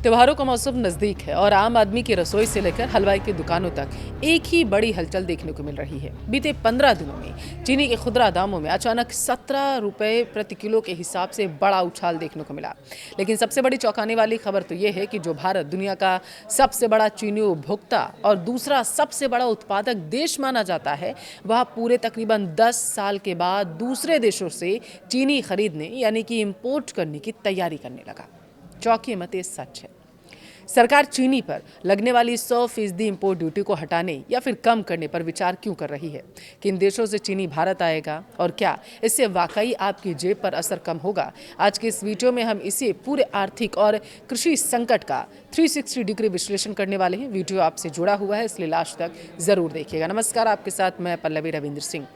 त्योहारों का मौसम नज़दीक है और आम आदमी की रसोई से लेकर हलवाई की दुकानों तक एक ही बड़ी हलचल देखने को मिल रही है। बीते 15 दिनों में चीनी के खुदरा दामों में अचानक 17 रुपये प्रति किलो के हिसाब से बड़ा उछाल देखने को मिला। लेकिन सबसे बड़ी चौंकाने वाली खबर तो ये है कि जो भारत दुनिया का सबसे बड़ा चीनी उपभोक्ता और दूसरा सबसे बड़ा उत्पादक देश माना जाता है, वह पूरे तकरीबन 10 साल के बाद दूसरे देशों से चीनी खरीदने यानी कि इम्पोर्ट करने की तैयारी करने लगा। चौंकिए मत, ये सच है। सरकार चीनी पर लगने वाली 100% इंपोर्ट ड्यूटी को हटाने या फिर कम करने पर विचार क्यों कर रही है? किन देशों से चीनी भारत आएगा और क्या इससे वाकई आपकी जेब पर असर कम होगा? आज के इस वीडियो में हम इसे पूरे आर्थिक और कृषि संकट का 360 डिग्री विश्लेषण करने वाले हैं। वीडियो आपसे जुड़ा हुआ है, इसलिए लास्ट तक जरूर देखिएगा। नमस्कार, आपके साथ मैं पल्लवी रविंद्र सिंह।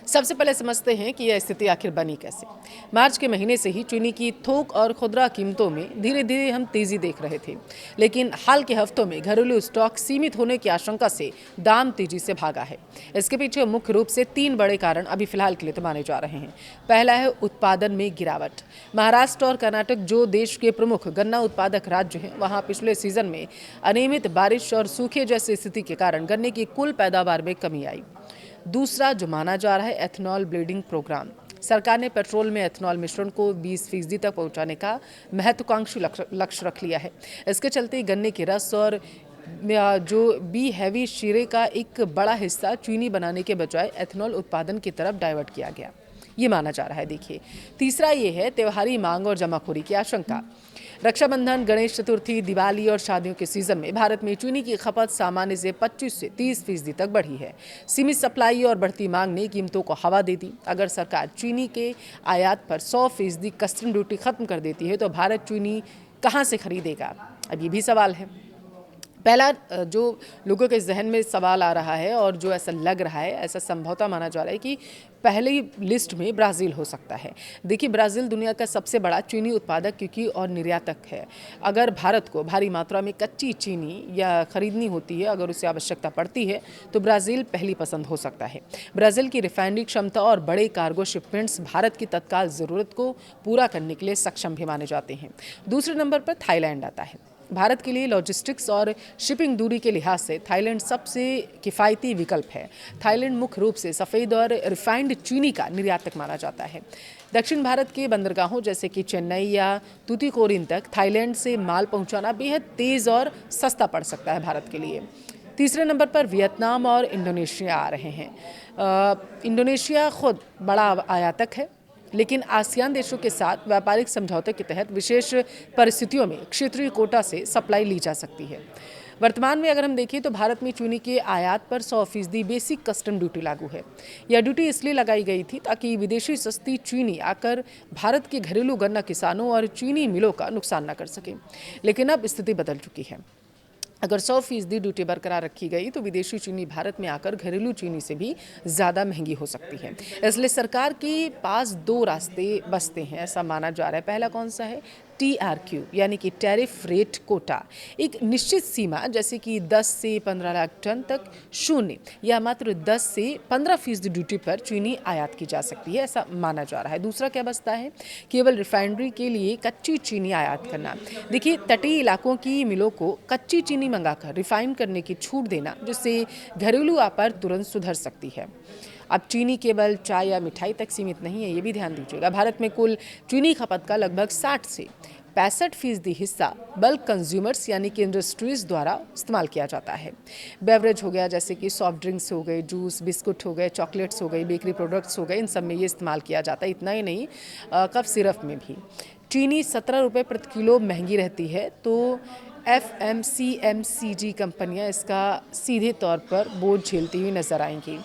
सबसे पहले समझते हैं कि यह स्थिति आखिर बनी कैसे। मार्च के महीने से ही चीनी की थोक और खुदरा कीमतों में धीरे धीरे हम तेजी देख रहे थे, लेकिन हाल के हफ्तों में घरेलू स्टॉक सीमित होने की आशंका से दाम तेजी से भागा है। इसके पीछे मुख्य रूप से 3 बड़े कारण अभी फिलहाल के लिए तो माने जा रहे हैं। पहला है उत्पादन में गिरावट। महाराष्ट्र और कर्नाटक, जो देश के प्रमुख गन्ना उत्पादक राज्य हैं, वहाँ पिछले सीजन में अनियमित बारिश और सूखे जैसी स्थिति के कारण गन्ने की कुल पैदावार में कमी आई। दूसरा जो माना जा रहा है, एथेनॉल ब्लेंडिंग प्रोग्राम। सरकार ने पेट्रोल में एथेनॉल मिश्रण को 20% तक पहुंचाने का महत्वाकांक्षी लक्ष्य रख लिया है। इसके चलते गन्ने के रस और जो बी हैवी शीरे का एक बड़ा हिस्सा चीनी बनाने के बजाय एथेनॉल उत्पादन की तरफ डाइवर्ट किया गया, ये माना जा रहा है। देखिए, तीसरा ये है त्योहारी मांग और जमाखोरी की आशंका। रक्षाबंधन, गणेश चतुर्थी, दिवाली और शादियों के सीजन में भारत में चीनी की खपत सामान्य से 25 से 30% तक बढ़ी है। सीमित सप्लाई और बढ़ती मांग ने कीमतों को हवा दे दी। अगर सरकार चीनी के आयात पर 100% कस्टम ड्यूटी खत्म कर देती है तो भारत चीनी कहां से खरीदेगा? अब ये भी सवाल है। पहला जो लोगों के जहन में सवाल आ रहा है और जो ऐसा लग रहा है, ऐसा संभवतः माना जा रहा है कि पहली लिस्ट में ब्राज़ील हो सकता है। देखिए, ब्राज़ील दुनिया का सबसे बड़ा चीनी उत्पादक क्योंकि और निर्यातक है। अगर भारत को भारी मात्रा में कच्ची चीनी या खरीदनी होती है, अगर उसे आवश्यकता पड़ती है, तो ब्राज़ील पहली पसंद हो सकता है। ब्राज़ील की रिफाइनरी क्षमता और बड़े कार्गो शिपमेंट्स भारत की तत्काल ज़रूरत को पूरा करने के लिए सक्षम भी माने जाते हैं। दूसरे नंबर पर थाईलैंड आता है। भारत के लिए लॉजिस्टिक्स और शिपिंग दूरी के लिहाज से थाईलैंड सबसे किफ़ायती विकल्प है। थाईलैंड मुख्य रूप से सफ़ेद और रिफाइंड चीनी का निर्यातक माना जाता है। दक्षिण भारत के बंदरगाहों जैसे कि चेन्नई या तूतीकोरिन तक थाईलैंड से माल पहुंचाना बेहद तेज़ और सस्ता पड़ सकता है भारत के लिए। तीसरे नंबर पर वियतनाम और इंडोनेशिया आ रहे हैं। इंडोनेशिया खुद बड़ा आयातक है, लेकिन आसियान देशों के साथ व्यापारिक समझौते के तहत विशेष परिस्थितियों में क्षेत्रीय कोटा से सप्लाई ली जा सकती है। वर्तमान में अगर हम देखें तो भारत में चीनी के आयात पर 100% बेसिक कस्टम ड्यूटी लागू है। यह ड्यूटी इसलिए लगाई गई थी ताकि विदेशी सस्ती चीनी आकर भारत के घरेलू गन्ना किसानों और चीनी मिलों का नुकसान न कर सके। लेकिन अब स्थिति बदल चुकी है। अगर 100% ड्यूटी बरकरार रखी गई तो विदेशी चीनी भारत में आकर घरेलू चीनी से भी ज़्यादा महंगी हो सकती है। इसलिए सरकार के पास 2 रास्ते बचते हैं, ऐसा माना जा रहा है। पहला कौन सा है? TRQ यानी कि टैरिफ रेट कोटा। एक निश्चित सीमा जैसे कि 10 से 15 लाख टन तक शून्य या मात्र 10 से 15% ड्यूटी पर चीनी आयात की जा सकती है, ऐसा माना जा रहा है। दूसरा क्या बचता है? केवल रिफाइनरी के लिए कच्ची चीनी आयात करना। देखिए, तटीय इलाकों की मिलों को कच्ची चीनी मंगाकर रिफाइन करने की छूट देना, जिससे घरेलू आपूर्ति तुरंत सुधर सकती है। अब चीनी केवल चाय या मिठाई तक सीमित नहीं है, ये भी ध्यान दीजिएगा। भारत में कुल चीनी खपत का लगभग 60 से 65% हिस्सा बल्क कंज्यूमर्स यानी कि इंडस्ट्रीज द्वारा इस्तेमाल किया जाता है। बेवरेज हो गया जैसे कि सॉफ्ट ड्रिंक्स हो गए, जूस, बिस्कुट हो गए, चॉकलेट्स हो गई, बेकरी प्रोडक्ट्स हो गए, इन सब में ये इस्तेमाल किया जाता है। इतना ही नहीं, कफ सिरप में भी चीनी 17 रुपये प्रति किलो महंगी रहती है, तो FMCG कंपनियां इसका सीधे तौर पर बोझ झेलती हुई नजर आएंगी।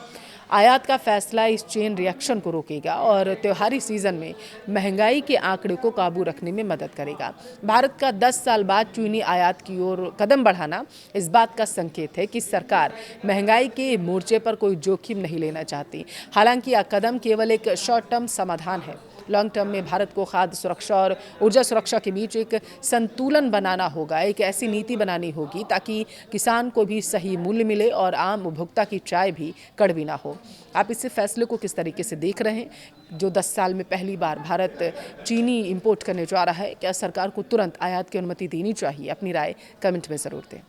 आयात का फैसला इस चेन रिएक्शन को रोकेगा और त्योहारी सीजन में महंगाई के आंकड़े को काबू रखने में मदद करेगा। भारत का 10 साल बाद चीनी आयात की ओर कदम बढ़ाना इस बात का संकेत है कि सरकार महंगाई के मोर्चे पर कोई जोखिम नहीं लेना चाहती। हालांकि यह कदम केवल एक शॉर्ट टर्म समाधान है लॉन्ग टर्म में भारत को खाद्य सुरक्षा और ऊर्जा सुरक्षा के बीच एक संतुलन बनाना होगा, एक ऐसी नीति बनानी होगी ताकि किसान को भी सही मूल्य मिले और आम उपभोक्ता की चाय भी कड़वी ना हो। आप इस फैसले को किस तरीके से देख रहे हैं, जो 10 साल में पहली बार भारत चीनी इंपोर्ट करने जा रहा है? क्या सरकार को तुरंत आयात की अनुमति देनी चाहिए? अपनी राय कमेंट में ज़रूर दें।